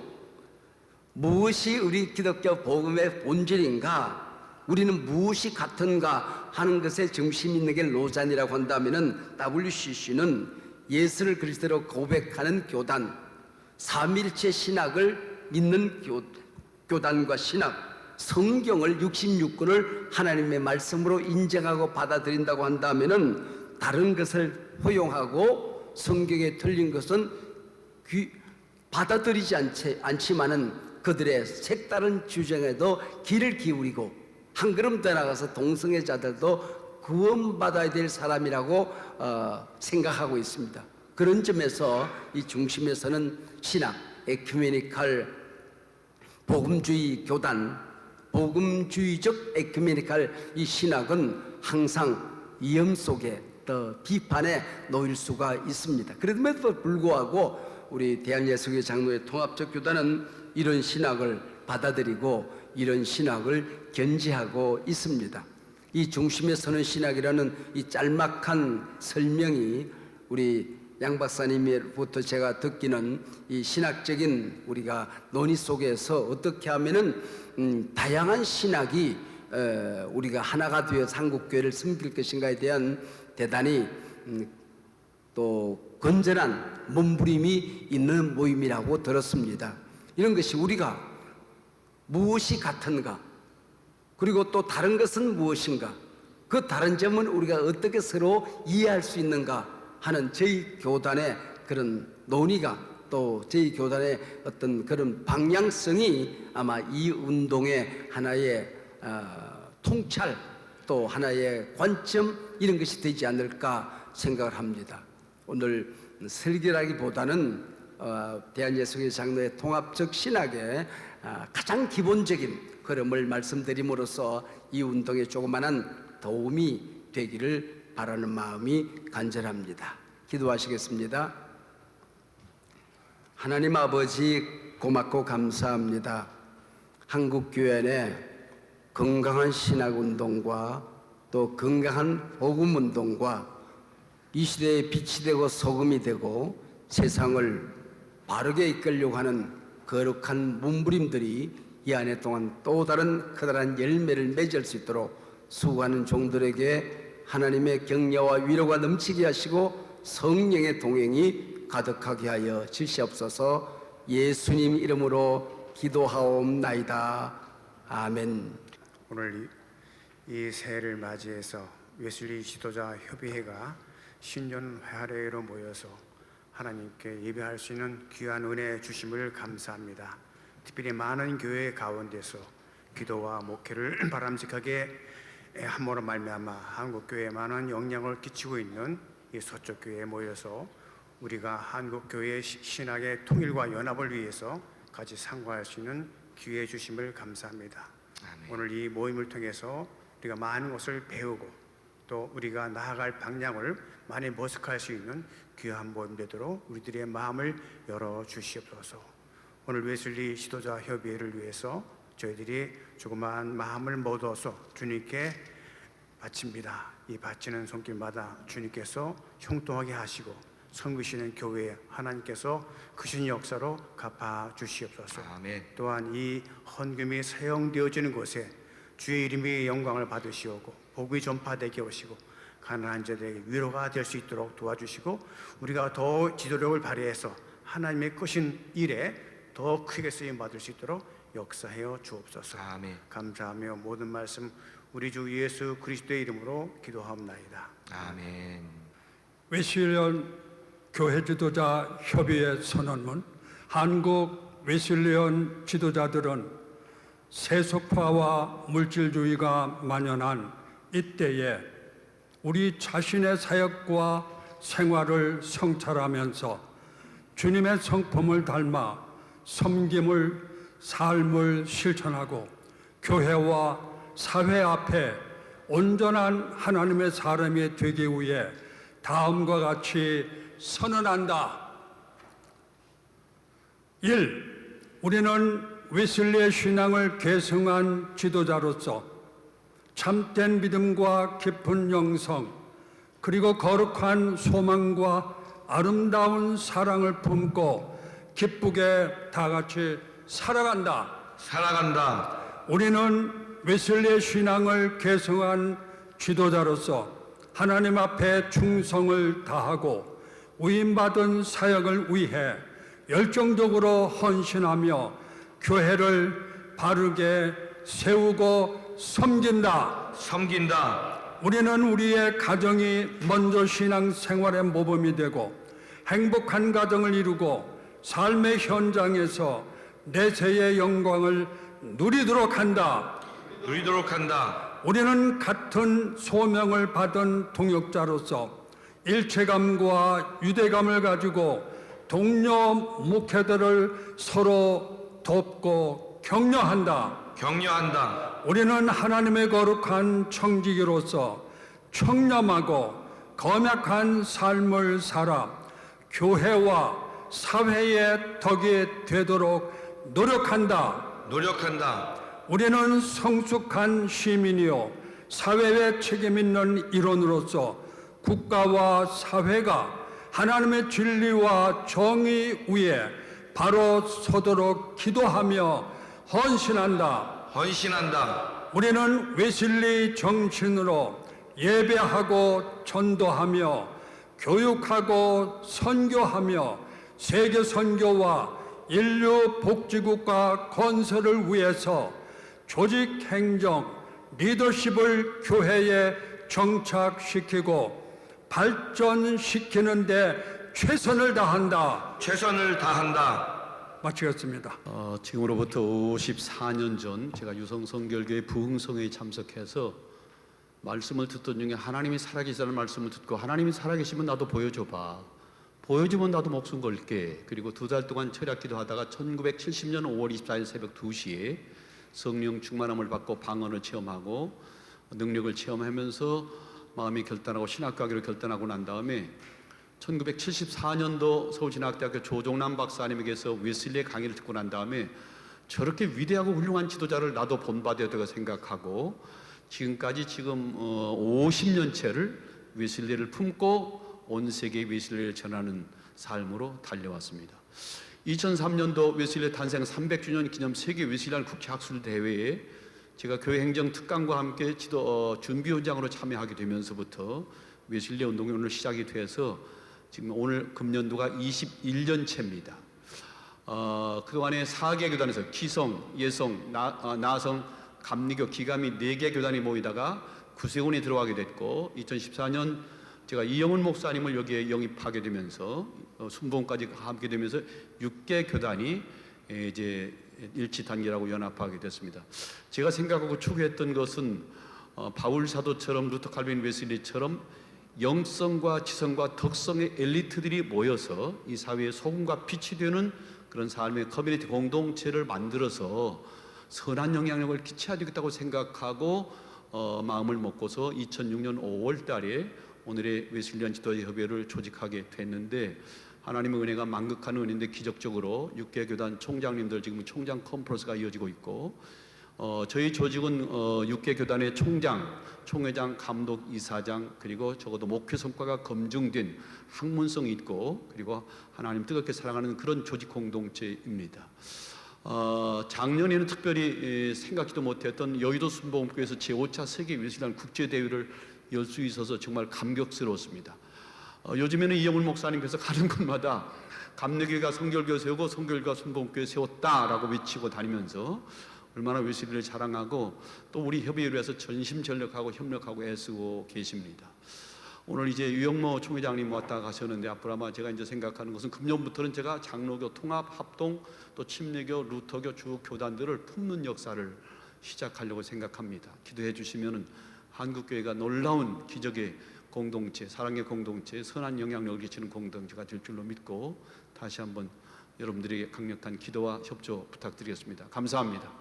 Speaker 6: 무엇이 우리 기독교 복음의 본질인가? 우리는 무엇이 같은가 하는 것에 중심 있는 게 로잔이라고 한다면은 WCC는 예수를 그리스도로 고백하는 교단, 삼일체 신학을 믿는 교단과 신학, 성경을 66권을 하나님의 말씀으로 인정하고 받아들인다고 한다면은 다른 것을 허용하고 성경에 틀린 것은 받아들이지 않지만은 그들의 색다른 주장에도 귀를 기울이고 한 걸음 더 나가서 동성애자들도 구원받아야 될 사람이라고 생각하고 있습니다. 그런 점에서 이 중심에서는 신학, 에큐메니칼 복음주의 교단, 복음주의적 에큐메니칼 이 신학은 항상 위험 속에 더 비판에 놓일 수가 있습니다. 그럼에도 불구하고 우리 대한예수교 장로회 통합적 교단은 이런 신학을 받아들이고 이런 신학을 견지하고 있습니다. 이 중심에 서는 신학이라는 이 짤막한 설명이 우리 양 박사님으로부터 제가 듣기는 이 신학적인 우리가 논의 속에서 어떻게 하면은 다양한 신학이 우리가 하나가 되어 한국교회를 섬길 것인가에 대한 대단히 또 건전한 몸부림이 있는 모임이라고 들었습니다. 이런 것이 우리가 무엇이 같은가, 그리고 또 다른 것은 무엇인가, 그 다른 점은 우리가 어떻게 서로 이해할 수 있는가 하는 저희 교단의 그런 논의가, 또 저희 교단의 어떤 그런 방향성이 아마 이 운동의 하나의 통찰, 또 하나의 관점, 이런 것이 되지 않을까 생각을 합니다. 오늘 설교라기보다는 대한예수교회 장로의 통합적 신학의 가장 기본적인 흐름을 말씀드림으로써 이 운동에 조그마한 도움이 되기를 바라는 마음이 간절합니다. 기도하시겠습니다. 하나님 아버지, 고맙고 감사합니다. 한국교회 내 건강한 신학운동과 또 건강한 복음운동과 이 시대에 빛이 되고 소금이 되고 세상을 바르게 이끌려고 하는 거룩한 몸부림들이 이 한 해 동안 또 다른 커다란 열매를 맺을 수 있도록 수고하는 종들에게 하나님의 격려와 위로가 넘치게 하시고 성령의 동행이 가득하게 하여 주시옵소서. 예수님 이름으로 기도하옵나이다. 아멘.
Speaker 7: 오늘 이 새해를 맞이해서 웨슬리 지도자 협의회가 신년 회례로 모여서 하나님께 예배할 수 있는 귀한 은혜 주심을 감사합니다. 특별히 많은 교회 가운데서 기도와 목회를 바람직하게 함으로 말미암아 한국교회에 많은 영향을 끼치고 있는 이 서쪽교회에 모여서 우리가 한국교회의 신학의 통일과 연합을 위해서 같이 상고할 수 있는 기회 주심을 감사합니다.
Speaker 1: 아멘.
Speaker 7: 오늘 이 모임을 통해서 우리가 많은 것을 배우고 또 우리가 나아갈 방향을 많이 모색할 수 있는 귀한 모임 되도록 우리들의 마음을 열어 주시옵소서. 오늘 웨슬리 지도자 협의회를 위해서 저희들이 조그마한 마음을 모아서 주님께 바칩니다. 이 바치는 손길마다 주님께서 형통하게 하시고 섬기시는 교회에 하나님께서 크신 역사로 갚아 주시옵소서.
Speaker 1: 아멘.
Speaker 7: 또한 이 헌금이 사용되어지는 곳에 주의 이름의 영광을 받으시오고 복이 전파되게 오시고 가난한 자들에게 위로가 될 수 있도록 도와주시고 우리가 더 지도력을 발휘해서 하나님의 크신 일에 더 크게 쓰임 받을 수 있도록 역사하여 주옵소서.
Speaker 1: 아멘.
Speaker 7: 감사하며 모든 말씀 우리 주 예수 그리스도의 이름으로 기도하옵나이다.
Speaker 1: 아멘.
Speaker 8: 웨슬리언 교회 지도자 협의회 선언문. 한국 웨슬리언 지도자들은 세속화와 물질주의가 만연한 이때에 우리 자신의 사역과 생활을 성찰하면서 주님의 성품을 닮아 섬김을, 삶을 실천하고 교회와 사회 앞에 온전한 하나님의 사람이 되기 위해 다음과 같이 선언한다. 1. 우리는 웨슬리의 신앙을 계승한 지도자로서 참된 믿음과 깊은 영성, 그리고 거룩한 소망과 아름다운 사랑을 품고 기쁘게 다 같이 살아간다.
Speaker 1: 살아간다.
Speaker 8: 우리는 웨슬리의 신앙을 계승한 지도자로서 하나님 앞에 충성을 다하고 위임받은 사역을 위해 열정적으로 헌신하며 교회를 바르게 세우고 섬긴다.
Speaker 1: 섬긴다.
Speaker 8: 우리는 우리의 가정이 먼저 신앙생활의 모범이 되고 행복한 가정을 이루고 삶의 현장에서 내세의 영광을 누리도록 한다.
Speaker 1: 누리도록 한다.
Speaker 8: 우리는 같은 소명을 받은 동역자로서 일체감과 유대감을 가지고 동료 목회들을 서로 돕고 격려한다.
Speaker 1: 격려한다.
Speaker 8: 우리는 하나님의 거룩한 청지기로서 청렴하고 검약한 삶을 살아 교회와 사회의 덕이 되도록 노력한다.
Speaker 1: 노력한다.
Speaker 8: 우리는 성숙한 시민이요 사회에 책임 있는 일원으로서 국가와 사회가 하나님의 진리와 정의 위에 바로 서도록 기도하며 헌신한다.
Speaker 1: 헌신한다.
Speaker 8: 우리는 웨슬리 정신으로 예배하고 전도하며 교육하고 선교하며 세계 선교와 인류 복지국가 건설을 위해서 조직 행정, 리더십을 교회에 정착시키고 발전시키는 데 최선을 다한다.
Speaker 1: 최선을 다한다.
Speaker 8: 마치겠습니다.
Speaker 3: 지금으로부터 54년 전 제가 유성성결교회 부흥성회에 참석해서 말씀을 듣던 중에 하나님이 살아계시다는 말씀을 듣고 하나님이 살아계시면 나도 보여줘봐. 보여주면 나도 목숨 걸게. 그리고 2달 동안 철학 기도하다가 1970년 5월 24일 새벽 2시에 성령 충만함을 받고 방언을 체험하고 능력을 체험하면서 마음이 결단하고 신학가기로 결단하고 난 다음에 1974년도 서울신학대학교 조종남 박사님에게서 웨슬리의 강의를 듣고 난 다음에 저렇게 위대하고 훌륭한 지도자를 나도 본받아야 되고 생각하고 지금까지 50년째를 웨슬리를 품고 온 세계에 웨슬리를 전하는 삶으로 달려왔습니다. 2003년도 웨슬리 탄생 300주년 기념 세계 웨슬리안 국제 학술 대회에 제가 교회 행정 특강과 함께 준비위원장으로 참여하게 되면서부터 웨슬리 운동이 오늘 시작이 돼서 지금 오늘 금년도가 21년째입니다. 그동안에 4개 교단에서 기성, 예성, 나성, 감리교, 기감이 4개 교단이 모이다가 구세군에 들어가게 됐고 2014년 제가 이영훈 목사님을 여기에 영입하게 되면서 순봉까지 함께 되면서 6개 교단이 이제 일치단계라고 연합하게 됐습니다. 제가 생각하고 추구했던 것은 바울 사도처럼 루터 칼빈 웨슬리처럼 영성과 지성과 덕성의 엘리트들이 모여서 이 사회의 소금과 빛이 되는 그런 삶의 커뮤니티 공동체를 만들어서 선한 영향력을 끼쳐야 되겠다고 생각하고 마음을 먹고서 2006년 5월 달에 오늘의 웨슬리안 지도자 협의회를 조직하게 됐는데 하나님의 은혜가 만극한 은혜인데 기적적으로 6개 교단 총장님들 지금 총장 컨퍼런스가 이어지고 있고 저희 조직은 6개 교단의 총장, 총회장, 감독, 이사장 그리고 적어도 목회 성과가 검증된 학문성이 있고 그리고 하나님 뜨겁게 사랑하는 그런 조직 공동체입니다. 작년에는 특별히 생각지도 못했던 여의도 순복음교회에서 제5차 세계 웨슬리안 국제대회를 열 수 있어서 정말 감격스러웠습니다. 요즘에는 이영훈 목사님께서 가는 곳마다 감리교회가 성결교회 세우고 성결교회가 순복음교회 세웠다라고 외치고 다니면서 얼마나 웨슬리를 자랑하고 또 우리 협의회를 위해서 전심전력하고 협력하고 애쓰고 계십니다. 오늘 이제 유영모 총회장님 왔다 가셨는데 앞으로 아마 제가 이제 생각하는 것은 금년부터는 제가 장로교 통합 합동 또 침례교 루터교 주 교단들을 품는 역사를 시작하려고 생각합니다. 기도해 주시면은 한국교회가 놀라운 기적의 공동체, 사랑의 공동체, 선한 영향력을 끼치는 공동체가 될 줄로 믿고 다시 한번 여러분들에게 강력한 기도와 협조 부탁드리겠습니다. 감사합니다.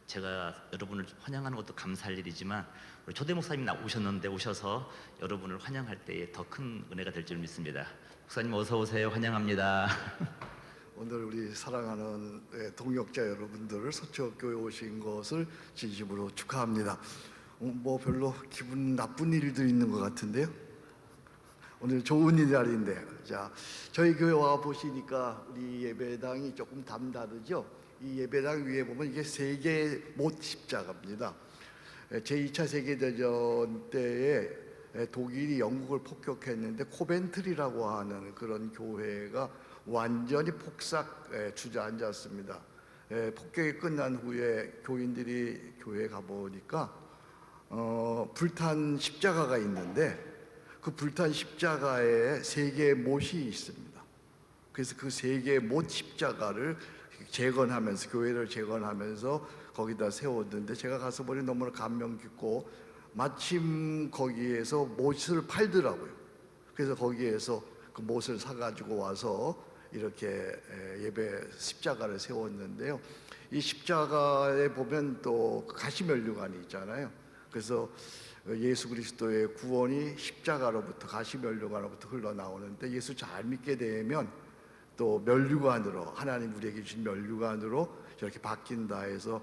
Speaker 9: 제가 여러분을 환영하는 것도 감사할 일이지만 우리 초대 목사님 오셔서 여러분을 환영할 때에 더 큰 은혜가 될 줄 믿습니다. 목사님 어서 오세요. 환영합니다.
Speaker 10: 오늘 우리 사랑하는 동역자 여러분들 서초교회 오신 것을 진심으로 축하합니다. 뭐 별로 기분 나쁜 일도 있는 것 같은데요. 오늘 좋은 날인데, 자 저희 교회 와 보시니까 우리 예배당이 조금 담다르죠. 이 예배당 위에 보면 이게 세계 못 십자가입니다. 제2차 세계대전 때에 독일이 영국을 폭격했는데 코벤트리라고 하는 그런 교회가 완전히 폭삭 주저앉았습니다. 폭격이 끝난 후에 교인들이 교회에 가보니까 불탄 십자가가 있는데 그 불탄 십자가에 세 개의 못이 있습니다. 그래서 그 세 개의 못 십자가를 재건하면서 교회를 재건하면서 거기다 세웠는데 제가 가서 보니 너무나 감명 깊고 마침 거기에서 못을 팔더라고요. 그래서 거기에서 그 못을 사가지고 와서 이렇게 예배 십자가를 세웠는데요. 이 십자가에 보면 또 가시면류관이 있잖아요. 그래서 예수 그리스도의 구원이 십자가로부터 가시면류관으로부터 흘러나오는데 예수 잘 믿게 되면 또 면류관으로 하나님 우리에게 주신 면류관으로 이렇게 바뀐다 해서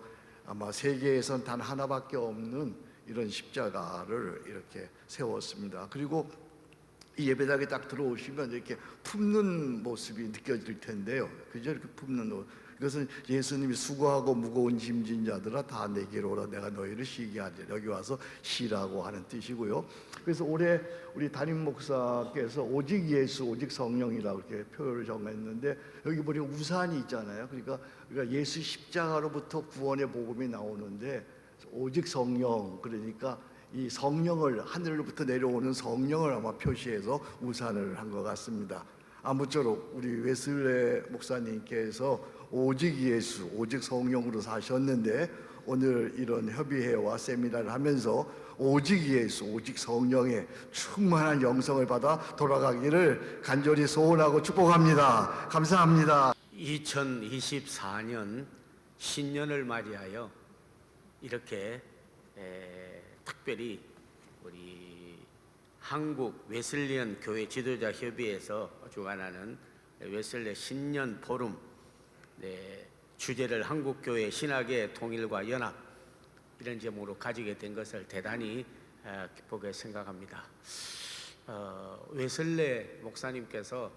Speaker 10: 아마 세계에선 단 하나밖에 없는 이런 십자가를 이렇게 세웠습니다. 그리고 이 예배당에 딱 들어오시면 이렇게 품는 모습이 느껴질 텐데요. 그죠? 이렇게 품는 모습. 이것은 예수님이 수고하고 무거운 짐진 자들아 다 내게로 오라 내가 너희를 쉬게 하리라. 여기 와서 쉬라고 하는 뜻이고요. 그래서 올해 우리 담임 목사께서 오직 예수 오직 성령이라고 이렇게 표현을 정했는데 여기 보니까 우산이 있잖아요. 그러니까 예수 십자가로부터 구원의 복음이 나오는데 오직 성령, 그러니까 이 성령을, 하늘로부터 내려오는 성령을 아마 표시해서 우산을 한 것 같습니다. 아무쪼록 우리 웨슬레 목사님께서 오직 예수, 오직 성령으로 사셨는데 오늘 이런 협의회와 세미나를 하면서 오직 예수, 오직 성령의 충만한 영성을 받아 돌아가기를 간절히 소원하고 축복합니다. 감사합니다.
Speaker 6: 2024년 신년을 맞이하여 이렇게 특별히 우리 한국 웨슬리언 교회 지도자 협의회에서 주관하는 웨슬레 신년 포럼 주제를 한국교회 신학의 통일과 연합 이런 제목으로 가지게 된 것을 대단히 기쁘게 생각합니다. 웨슬레 목사님께서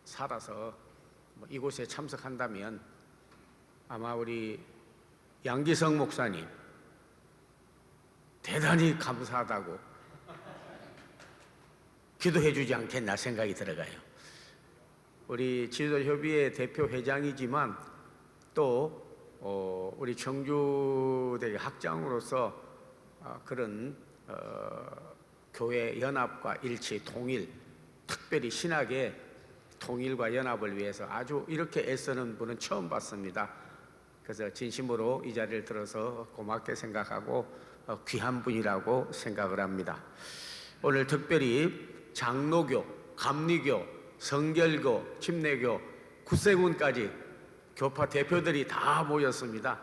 Speaker 6: 살아서 이곳에 참석한다면 아마 우리 양기성 목사님 대단히 감사하다고 기도해 주지 않겠나 생각이 들어가요. 우리 지도협의회 대표 회장이지만 또 우리 청주대 학장으로서 그런 교회 연합과 일치, 통일, 특별히 신학의 통일과 연합을 위해서 아주 이렇게 애쓰는 분은 처음 봤습니다. 그래서 진심으로 이 자리를 들어서 고맙게 생각하고 귀한 분이라고 생각을 합니다. 오늘 특별히 장로교, 감리교, 성결교, 침례교, 구세군까지 교파 대표들이 다 모였습니다.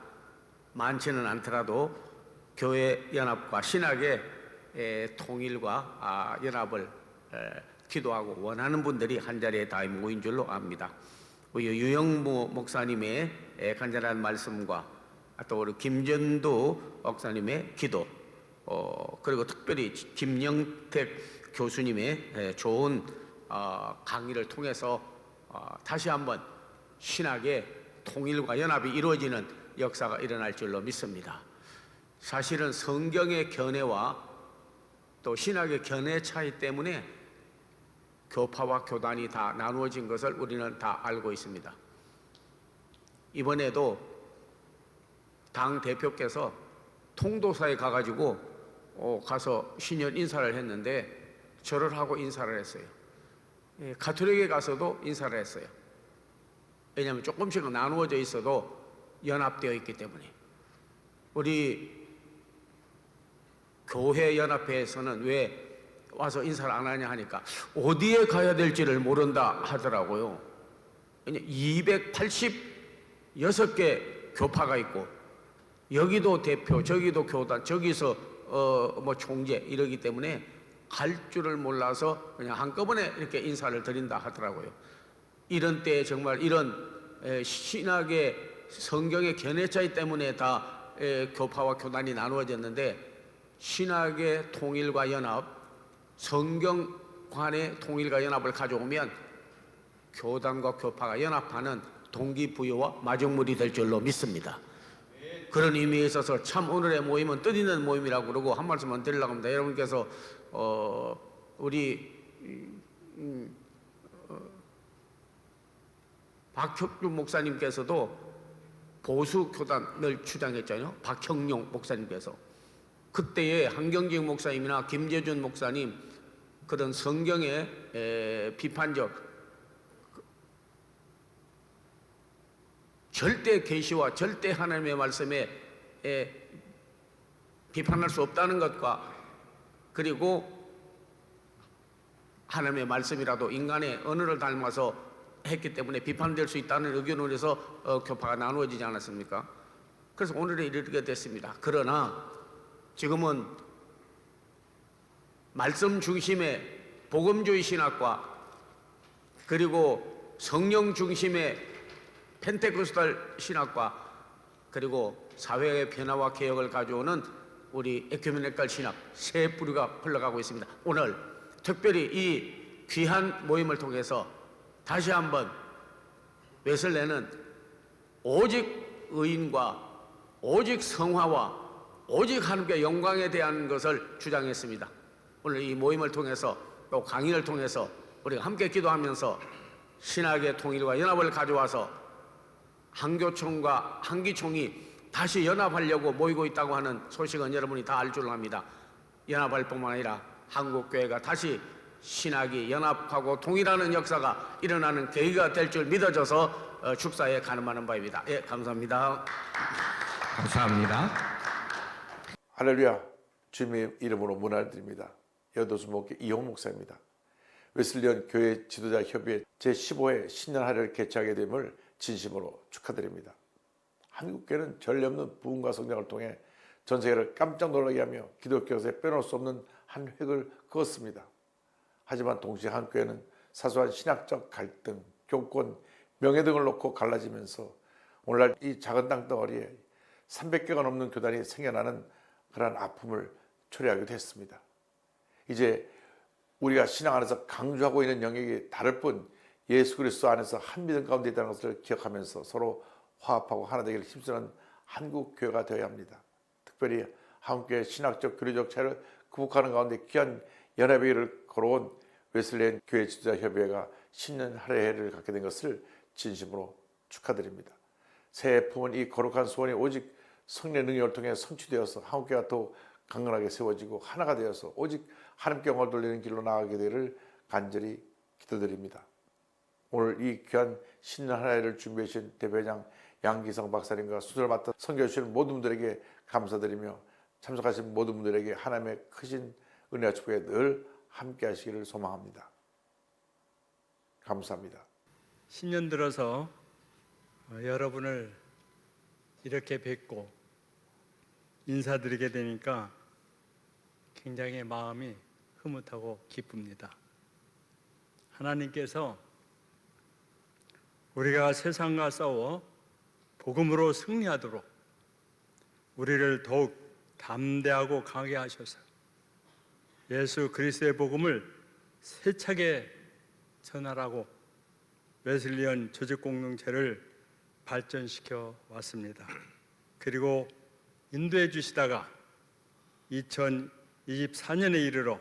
Speaker 6: 많지는 않더라도 교회 연합과 신학의 통일과 연합을 기도하고 원하는 분들이 한자리에 다 모인 줄로 압니다. 유영무 목사님의 간절한 말씀과 또 우리 김전도 목사님의 기도, 그리고 특별히 김영택 교수님의 좋은 강의를 통해서 다시 한번 신학의 통일과 연합이 이루어지는 역사가 일어날 줄로 믿습니다. 사실은 성경의 견해와 또 신학의 견해 차이 때문에 교파와 교단이 다 나누어진 것을 우리는 다 알고 있습니다. 이번에도 당 대표께서 통도사에 가서 신년 인사를 했는데 절을 하고 인사를 했어요. 가톨릭에 가서도 인사를 했어요. 왜냐하면 조금씩은 나누어져 있어도 연합되어 있기 때문에. 우리 교회 연합회에서는 왜 와서 인사를 안 하냐 하니까 어디에 가야 될지를 모른다 하더라고요. 286개 교파가 있고 여기도 대표, 저기도 교단, 저기서 총재 이러기 때문에 갈 줄을 몰라서 그냥 한꺼번에 이렇게 인사를 드린다 하더라고요. 이런 때에 정말 이런 신학의 성경의 견해 차이 때문에 다 교파와 교단이 나누어졌는데 신학의 통일과 연합, 성경관의 통일과 연합을 가져오면 교단과 교파가 연합하는 동기부여와 마중물이 될 줄로 믿습니다. 그런 의미에 있어서 참 오늘의 모임은 뜻있는 모임이라고 그러고 한 말씀만 드리려고 합니다. 여러분께서 우리 박혁준 목사님께서도 보수 교단을 주장했잖아요. 박형용 목사님께서 그때의 한경직 목사님이나 김재준 목사님 그런 성경의 비판적 절대 계시와 절대 하나님의 말씀에 비판할 수 없다는 것과 그리고 하나님의 말씀이라도 인간의 언어를 닮아서 했기 때문에 비판될 수 있다는 의견으로 해서 교파가 나누어지지 않았습니까? 그래서 오늘에 이르게 됐습니다. 그러나 지금은 말씀 중심의 복음주의 신학과 그리고 성령 중심의 펜테코스탈 신학과 그리고 사회의 변화와 개혁을 가져오는 우리 에큐메니컬 신학 세 뿌리가 흘러가고 있습니다. 오늘 특별히 이 귀한 모임을 통해서 다시 한번 웨슬레는 오직 의인과 오직 성화와 오직 하나님께 영광에 대한 것을 주장했습니다. 오늘 이 모임을 통해서 또 강의를 통해서 우리가 함께 기도하면서 신학의 통일과 연합을 가져와서 한교총과 한기총이 다시 연합하려고 모이고 있다고 하는 소식은 여러분이 다 알 줄 압니다. 연합할 뿐만 아니라 한국교회가 다시 신학이 연합하고 통일하는 역사가 일어나는 계기가 될 줄 믿어져서 축사에 가늠하는 바입니다. 예, 감사합니다.
Speaker 1: 감사합니다.
Speaker 11: 할렐루야. 주님의 이름으로 문안을 드립니다. 여도수 목회 이홍 목사입니다. 웨슬리언 교회 지도자 협의회 제15회 신년 할애를 개최하게 됨을 진심으로 축하드립니다. 한국교회는 전례 없는 부흥과 성장을 통해 전 세계를 깜짝 놀라게 하며 기독교에서 빼놓을 수 없는 한 획을 그었습니다. 하지만 동시에 한국교회는 사소한 신학적 갈등, 교권, 명예 등을 놓고 갈라지면서 오늘날 이 작은 땅덩어리에 300개가 넘는 교단이 생겨나는 그러한 아픔을 초래하기도 했습니다. 이제 우리가 신앙 안에서 강조하고 있는 영역이 다를 뿐 예수 그리스도 안에서 한 믿음 가운데 있다는 것을 기억하면서 서로 화합하고 하나 되기를 힘쓰는 한국교회가 되어야 합니다. 특별히 한국교회 신학적 교리적 차이를 극복하는 가운데 귀한 연합의 길을 걸어온 웨슬리언 교회 지도자 협의회가 신년 할애회를 갖게 된 것을 진심으로 축하드립니다. 새해 품은 이 거룩한 소원이 오직 성령의 능력을 통해 성취되어서 한국교회가 더 강건하게 세워지고 하나가 되어서 오직 하나님께 영광을 돌리는 길로 나아가게 되기를 간절히 기도드립니다. 오늘 이 귀한 신년 할애회를 준비해 주신 대표장 양기성 박사님과 수도를 맡아 섬겨 주시는 모든 분들에게 감사드리며 참석하신 모든 분들에게 하나님의 크신 은혜와 축복에 늘 함께 하시기를 소망합니다. 감사합니다.
Speaker 8: 신년 들어서 여러분을 이렇게 뵙고 인사드리게 되니까 굉장히 마음이 흐뭇하고 기쁩니다. 하나님께서 우리가 세상과 싸워 복음으로 승리하도록 우리를 더욱 담대하고 강하게 하셔서 예수 그리스도의 복음을 세차게 전하라고 웨슬리언 조직 공동체를 발전시켜 왔습니다. 그리고 인도해 주시다가 2024년에 이르러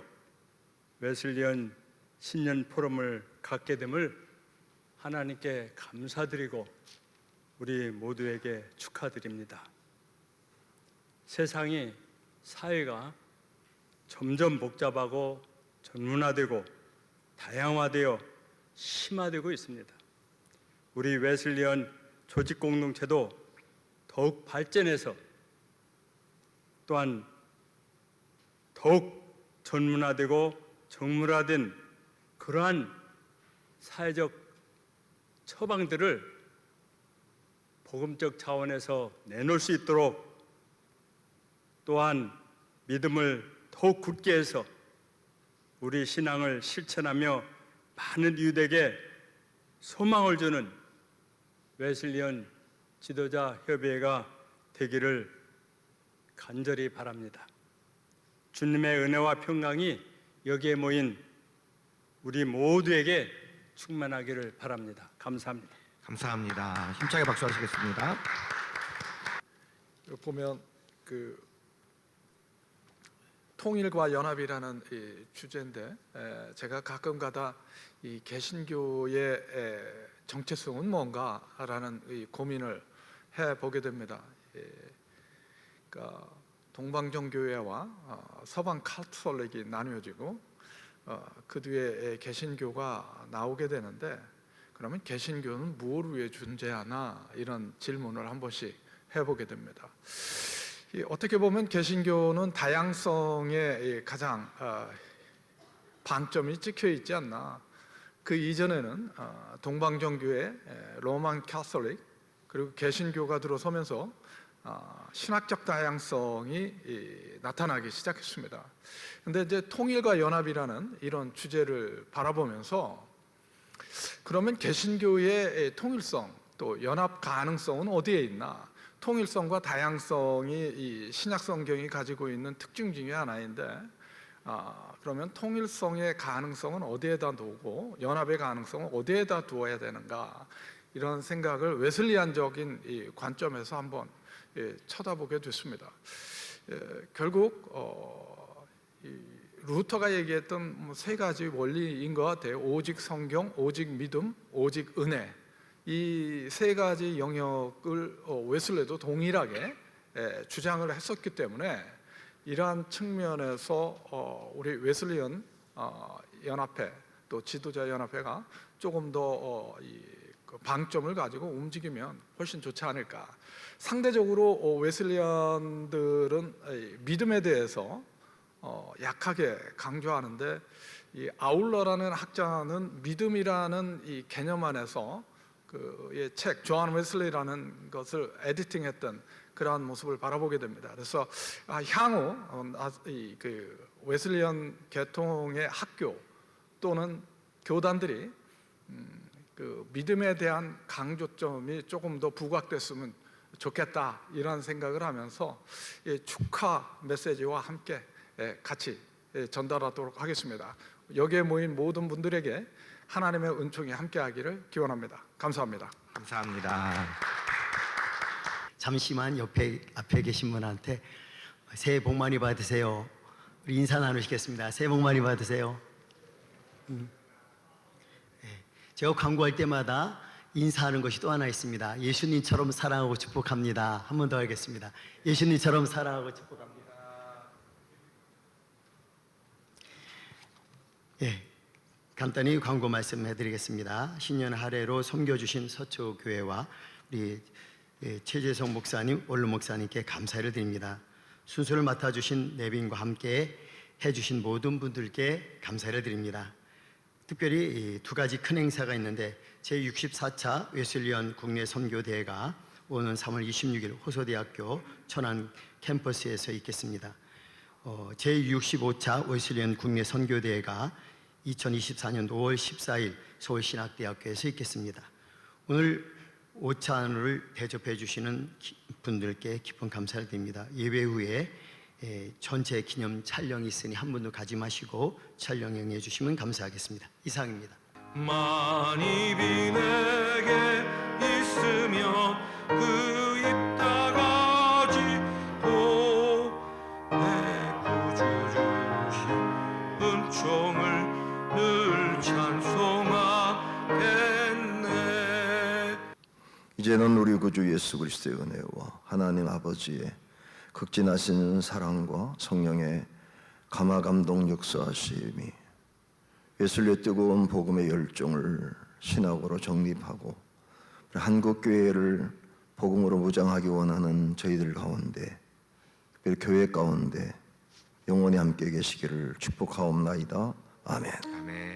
Speaker 8: 웨슬리언 신년 포럼을 갖게 됨을 하나님께 감사드리고 우리 모두에게 축하드립니다. 세상이 사회가 점점 복잡하고 전문화되고 다양화되어 심화되고 있습니다. 우리 웨슬리언 조직 공동체도 더욱 발전해서 또한 더욱 전문화되고 정문화된 그러한 사회적 처방들을 복음적 차원에서 내놓을 수 있도록 또한 믿음을 더욱 굳게 해서 우리 신앙을 실천하며 많은 이웃에게 소망을 주는 웨슬리언 지도자 협의회가 되기를 간절히 바랍니다. 주님의 은혜와 평강이 여기에 모인 우리 모두에게 충만하기를 바랍니다. 감사합니다.
Speaker 1: 감사합니다. 힘차게 박수하시겠습니다.
Speaker 12: 보면 통일과 연합이라는 이 주제인데 제가 가끔가다 이 개신교의 정체성은 뭔가라는 이 고민을 해보게 됩니다. 그러니까 동방정교회와 서방 카톨릭이 나뉘어지고 그 뒤에 개신교가 나오게 되는데 그러면 개신교는 무엇을 위해 존재하나 이런 질문을 한 번씩 해보게 됩니다. 어떻게 보면 개신교는 다양성의 가장 방점이 찍혀 있지 않나. 그 이전에는 동방정교회, 로만 카톨릭 그리고 개신교가 들어서면서 신학적 다양성이 나타나기 시작했습니다. 그런데 이제 통일과 연합이라는 이런 주제를 바라보면서 그러면 개신교의 통일성 또 연합 가능성은 어디에 있나? 통일성과 다양성이 이 신약 성경이 가지고 있는 특징 중에 하나인데 그러면 통일성의 가능성은 어디에다 두고 연합의 가능성은 어디에다 두어야 되는가, 이런 생각을 웨슬리안적인 이 관점에서 한번 쳐다보게 됐습니다. 결국 이 루터가 얘기했던 세 가지 원리인 것 같아요. 오직 성경, 오직 믿음, 오직 은혜. 이 세 가지 영역을 웨슬레도 동일하게 주장을 했었기 때문에 이러한 측면에서 우리 웨슬리언 연합회 또 지도자 연합회가 조금 더 방점을 가지고 움직이면 훨씬 좋지 않을까. 상대적으로 웨슬리언들은 믿음에 대해서 약하게 강조하는데, 이 아울러라는 학자는 믿음이라는 이 개념 안에서 그 책 존 웨슬리라는 것을 에디팅했던 그러한 모습을 바라보게 됩니다. 그래서 향후 그 웨슬리언 계통의 학교 또는 교단들이 그 믿음에 대한 강조점이 조금 더 부각됐으면 좋겠다, 이런 생각을 하면서 축하 메시지와 함께 같이 전달하도록 하겠습니다. 여기에 모인 모든 분들에게 하나님의 은총이 함께하기를 기원합니다. 감사합니다.
Speaker 1: 감사합니다.
Speaker 4: 잠시만 앞에 계신 분한테 새해 복 많이 받으세요. 우리 인사 나누시겠습니다. 새해 복 많이 받으세요. 제가 광고할 때마다 인사하는 것이 또 하나 있습니다. 예수님처럼 사랑하고 축복합니다. 한 번 더 하겠습니다. 예수님처럼 사랑하고 축복합니다. 간단히 광고 말씀해드리겠습니다. 신년 할애로 섬겨주신 서초교회와 우리 최재성 목사님, 원로 목사님께 감사를 드립니다. 순서를 맡아주신 내빈과 함께 해주신 모든 분들께 감사를 드립니다. 특별히 두 가지 큰 행사가 있는데, 제64차 웨슬리언 국내 선교대회가 오는 3월 26일 호서대학교 천안 캠퍼스에서 있겠습니다. 제65차 웨슬리언 국내 선교대회가 2024년 5월 14일 서울신학대학교에서 있겠습니다. 오늘 오찬을 대접해 주시는 분들께 깊은 감사를 드립니다. 예배 후에 전체 기념 촬영이 있으니 한 분도 가지 마시고 촬영해 주시면 감사하겠습니다. 이상입니다.
Speaker 2: 만입이 내게 있으며 그 입 다가지고 내 구주 주신 은총을 늘 찬송하겠네.
Speaker 13: 이제는 우리 구주 예수 그리스도의 은혜와 하나님 아버지의 극진하신 사랑과 성령의 감화감동 역사하심이 웨슬리의 뜨거운 복음의 열정을 신학으로 정립하고 한국교회를 복음으로 무장하기 원하는 저희들 가운데, 특별히 교회 가운데 영원히 함께 계시기를 축복하옵나이다. 아멘.
Speaker 1: 아멘.